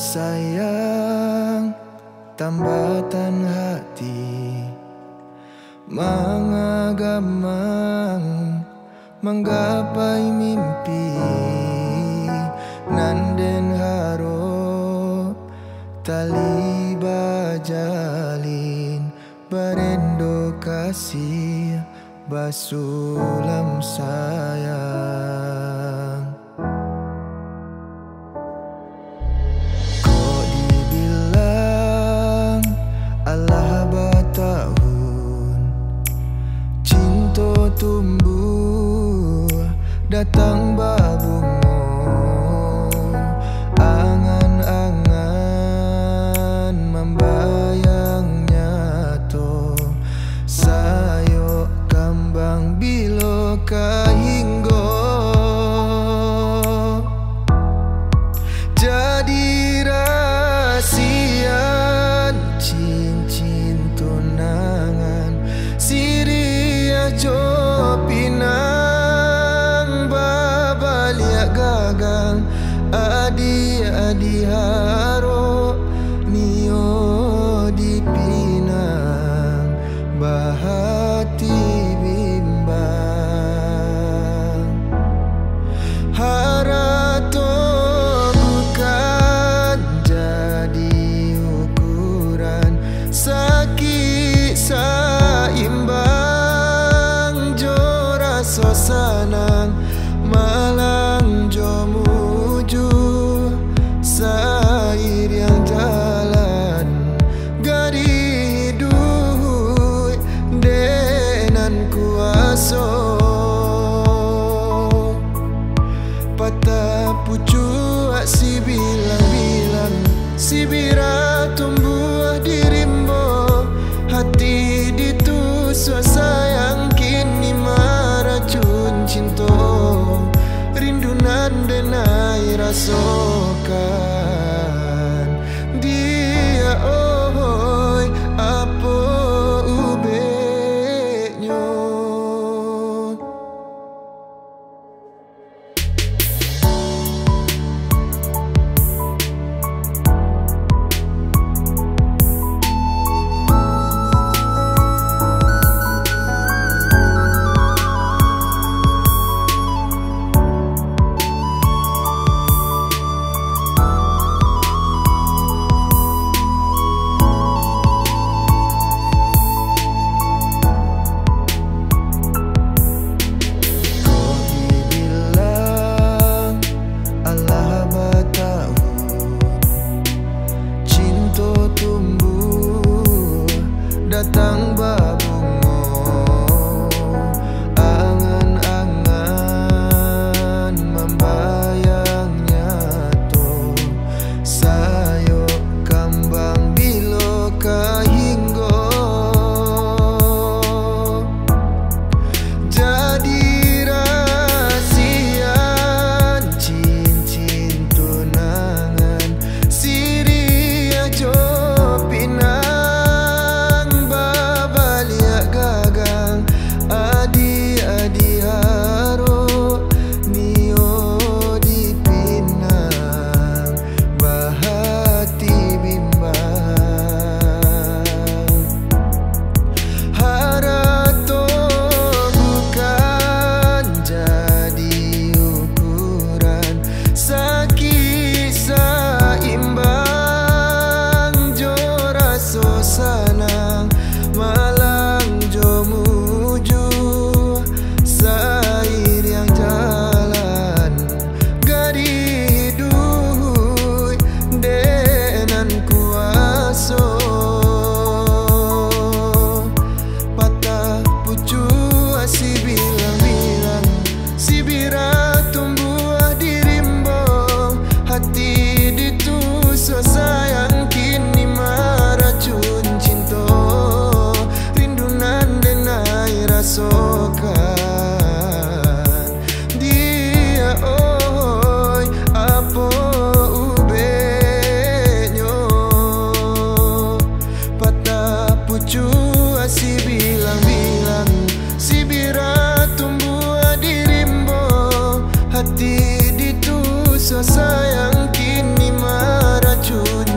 sayang, tambatan hati mengagamang menggapai mimpi nanden harap tali bajalin berendo kasih basulam sayang. Kok dibilang Allah batahun cinta tumbuh datang babungo angan-angan membayang nyato sayo kambang bilo kahinggo jadi rahasian cincin tunangan siria jopinang babaliak gagang adi haro nio dipinang bahati bimbang harato bukan jadi ukuran sakit saimbang jora sosanang malang jomuju sair yang jalan gari hidup denan kuaso patah pucu si bilang-bilang si bira tumbuh dirimbo hati ditusuk sayang kini maracun cinta rindunan denai rasokan dia oi apa ubeknya. Datang babungo angan-angan membayang nyato sayo kambang bilo kahinggo jadi rahasian cincin tunangan siria jopinang adi haro nio dipinang bahati bimbang harato bukan jadi ukuran sakit saimbang jora sosanang malang jomuju sair yang jalan gari hidup denan kuaso patah pucu si bilang-bilang si bira tumbuh dirimbo hati ditusuk sayang kini maracun cinta rindunan denai rasokan dia oi apa ubeknya patah pucu si bilang-bilang si bira tumbuh dirimbo hati ditusuk sayang kini maracun pucu